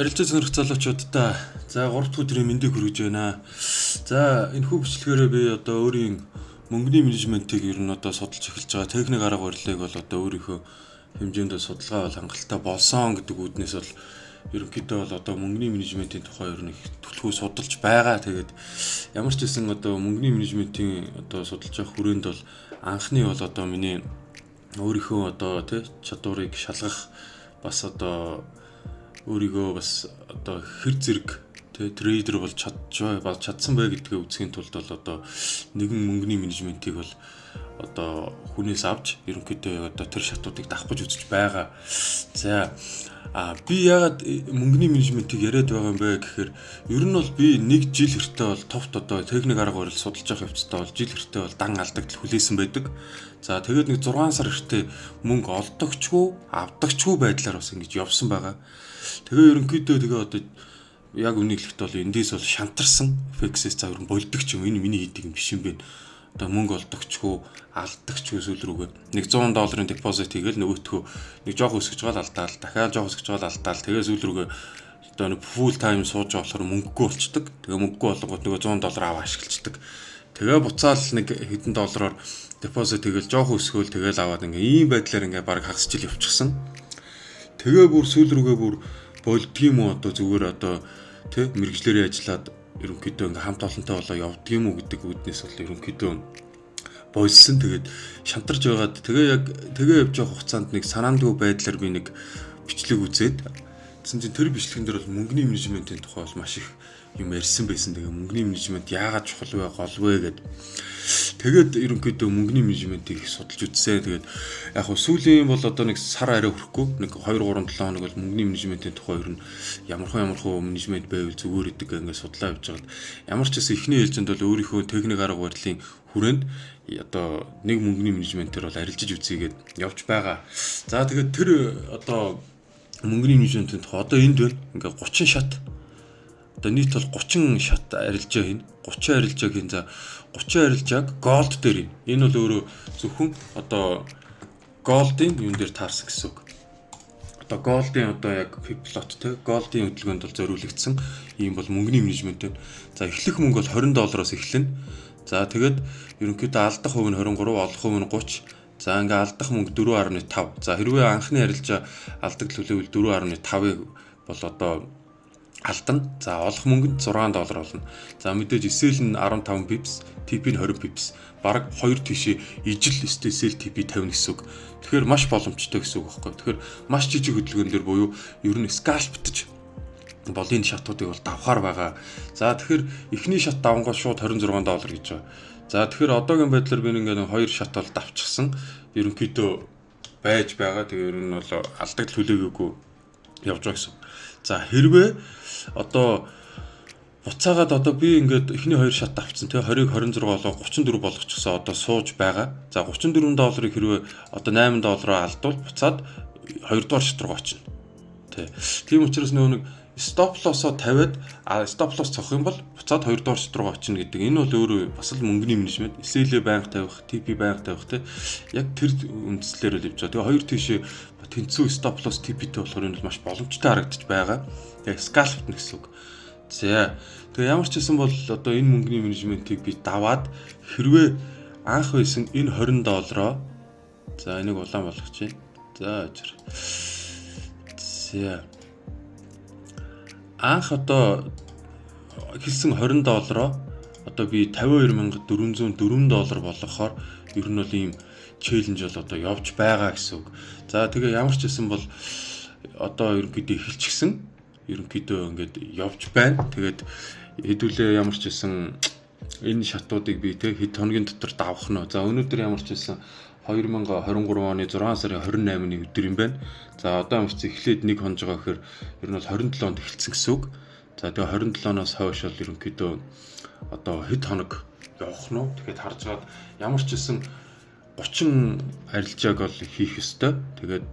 Арилжаа сонирх залуучуудаа за 3 дахь өдрийн мэндийг хүргэж байна. За энэхүү бичлэгээрээ би одоо өөрийн мөнгөний менежментийг ер нь одоо судалж эхэлж байгаа техник арга барилыг бол одоо өөрийнхөө хэмжээнд судалгаа бол хангалттай болсон гэдэг үүднээс бол ерөнхийдөө бол одоо мөнгөний менежментийн тухай ер нь их төлхөө судалж байгаа. Тэгээд ямар ч гэсэн одоо мөнгөний менежментийн одоо судалж явах хүрээнд бол анхны бол одоо миний өөрийнхөө одоо чадварыг шалгах бас одоо өөрийгөө бас одоо хэр зэрэг трейдер болж чадсан бай гэдгээ үзхийн тулд бол одоо нэгэн мөнгөний менежментийг бол одоо хүнээс авч ерөнхийдөө одоо тэр шатуудыг давхаж үзэж байгаа. За би яагаад мөнгөний менежментийг яриад байгаа юм бэ гэхээр ер нь бол би нэг жил хүртэл бол товт одоо техник арга барил судалж явах явцдаа бол жил хүртэл бол дан алдагдал хүлээсэн байдаг. За тэгээд нэг 6 сар хүртэл мөнгө олдогчгүй, авдагчгүй байдлаар бас ингэж явсан байгаа. Тэгээ ерөнхийдөө одоо яг үнийг хэлэхэд бол эндээс бол шантарсан фиксээс за ер нь болдог ч юм энэ миний хийдэг юм биш юм бэ. Одоо мөнгө олдогчгүй, алдагчгүй зүйл рүүгээ нэг $100 депозит хийгээл нөгөөтгөө нэг жоох өсгөж гал алдаал, дахиад жоох өсгөж гал алдаал тэгээ зүйл рүүгээ одоо нэг full time сууж байгаа болохоор мөнгөгүй болчдөг. Тэгээ мөнгөгүй болгоод нөгөө $100 аваа ашиглацдаг. Тэгээ буцаал нэг хэдэн доллараар депозит хийгээл жоох өсгөөл тэгээл аваад ингээ ийм байдлаар ингээ баг хагасч ил явчихсан. Тэгээ бүр сүүл рүүгээ бүр болдгийм үү одоо зүгээр одоо мэрэгжлэрийн ажиллаад ерөнхийдөө ингээм хамт олонтой болоо явдгийм үү гэдэг үүднээс бол ерөнхийдөө болсон. Тэгээд шантарж байгаад тэгээ явж байгаа хугацаанд нэг санаандгүй байдлаар би нэг бичлэг үзээд тэгсэн чинь тэр бичлэгэн дээр бол мөнгөний менежментийн тухай бол маш их юм ярьсан байсан. Тэгээ мөнгөний менежмент яагаад чухал вэ, гол вэ гэдэг. Тэгээд ерөнхийдөө мөнгөний менежментийг их судалж үзсэн. Тэгээд яг хөө сүүлийн бол одоо нэг сар арай хүрэхгүй нэг 2-3 7 хоног бол мөнгөний менежментийн тухай ер нь ямархуу менежмент байвал зүгээр идэг ингээд судлаа явж байгаа. Ямар ч гэсэн эхний ээлжинд бол өөрийнхөө техник арга барилын хүрээнд одоо нэг мөнгөний менежментээр бол арилжиж үзье гэдээ явж байгаа. За тэгээд тэр одоо мөнгөний менежментийн тухай одоо энд байна. Ингээд 30 шат. Одоо нийт бол 30 шат арилжаа хийн. 30 арилжаа хийн. За 30 арилжааг голд дээр хийн. Энэ бол өөрөө зөвхөн одоо голдын юун дээр таарсан гэсэн үг. Одоо голдын одоо яг плот голдын хөдөлгөөнд бол зориулагдсан ийм бол мөнгөний менежмент байна. За эхлэх мөнгө бол $20-оос эхэлнэ. За тэгээд ерөнхийдөө алдах хувь нь 23, олох хувь нь 30. За ингээ алдах мөнгө 4.5. За хэрвээ анхны арилжаа алдагдал хүлээвэл 4.5-ыг бол одоо алдана. За олох мөнгө нь $6 болно. За мэдээж SL нь 15 pips, TP нь 20 pips. Бараг 2 тишээ ижил SL TP 50 гэсэн үг. Тэгэхээр маш боломжтой гэсэн үг байхгүй. Тэгэхээр маш жижиг хөдөлгөөн дээр буюу ер нь скальптж бол энэ шатуудыг бол давхаар байгаа. За тэгэхээр эхний шат давангууд шууд $26 гэж байгаа. За тэгэхээр одоогийн байдлаар би ингээд 2 шат бол давчихсан. Ерөнхийдөө байж байгаа. Тэгээ ер нь бол алдагдал хүлээгээгүй явж байгаа гэсэн. За хэрвээ одоо буцаагаад одоо би ингээд эхний 2 шат авцсан тий 20-ыг 26 болоо 34 болгочихсон одоо сууж байгаа. За $34 хэрвээ одоо $8 алдвал буцаад 2 дугаар шат руу очино. Тийм учраас нөгөө нэг стоп лоссоо тавиад стоп лосс цохох юм бол буцаад 2 дугаар шат руу очино гэдэг. Энэ бол өөрөө бас л мөнгөний менежмент. SL банк тавих, TP банк тавих тий яг тэр үндслээр л явж байгаа. Тэгээ хоёр тийшээ тэнцүү стоп лосс TP-тэй болохоор энэ бол маш боломжтой харагдаж байгаа. Тэгээ скальпт гэсэн үг. За тэгээ ямар ч гэсэн бол одоо энэ мөнгөний менежментийг би даваад хэрвээ анх байсан энэ $20 за энийг улаан болгочих. За анх одоо хэлсэн $20 одоо би $52,404 болгохоор ер нь бол ийм челленж бол одоо явж байгаа гэсэн үг. За тэгээ ямар ч гэсэн бол одоо ерөнхийдөө эхэлчихсэн. Ерөнхийдөө ингээд явж байна. Тэгээд хэдүүлээ ямар ч гэсэн энэ шатуудыг би хэд хоногийн дотор давах нь. За өнөөдөр ямар ч гэсэн 2023 оны 6 сарын 28-ны өдөр юм байна. За одоо ямар ч эхлээд нэг хонж байгаа гэхээр ер нь бол 27-нд эхэлсэн гэсэн үг. За тэгээ 27-оос хойш бол ерөнхийдөө одоо хэд хоног явах нь. Тэгэхээр харж гад ямар ч гэсэн 30 арилжааг бол хийх ёстой. Тэгээд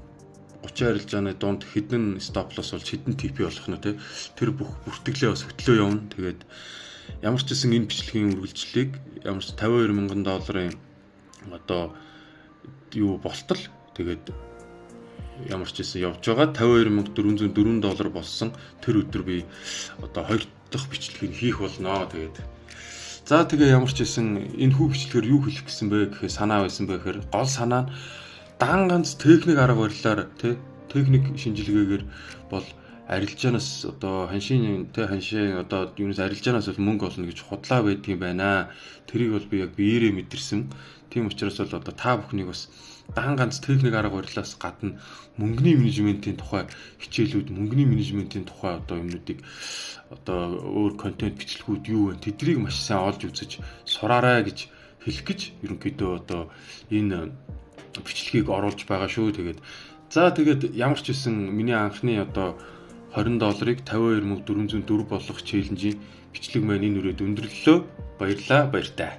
30 арилжааны дунд хэдэн стоп лосс болж хэдэн TP болох нь тэр бүх бүртгэлээ бас хөтлөө явна. Тэгээд ямар ч гэсэн энэ бичлэгийн үргэлжлэлийг ямар ч $52,000 одоо юу болтол тэгээд ямар ч гэсэн явж байгаа. $52,404 болсон. Тэр өдөр би одоо 2 дахь бичлэгийг хийх болно. Тэгээ ямар ч гэсэн энэ хүү бичлэгээр юу хэлэх гэсэн бэ гэхээр санаа байсан бэ гэхээр гол санаа нь дан ганц техник арга барилаар техник шинжилгээгээр бол арилжаанаас одоо ханшийн одоо юунаас арилжаанаас бол мөнгө олно гэж худлаа байдгийн байна. Тэрийг бол би яг биеэрээ мэдэрсэн. Тийм учраас бол одоо та бүхнийг бас дан ганц техник арга барилаас гадна мөнгөний менежментийн тухай хичээлүүд, мөнгөний менежментийн тухай одоо юмнуудыг одоо өөр контент бичлэгүүд юу вэ? Тэднийг маш сайн олж үзэж сураарай гэж хэлэх гэж ерөнхийдөө одоо энэ бичлэгийг оруулж байгаа шүү. Тэгээд ямар ч гэсэн миний анхны одоо $20-ыг $52,404 болох челленжийн бичлэг маань энэ үрээд өндөрлөлөө. Баярлалаа, баяртай.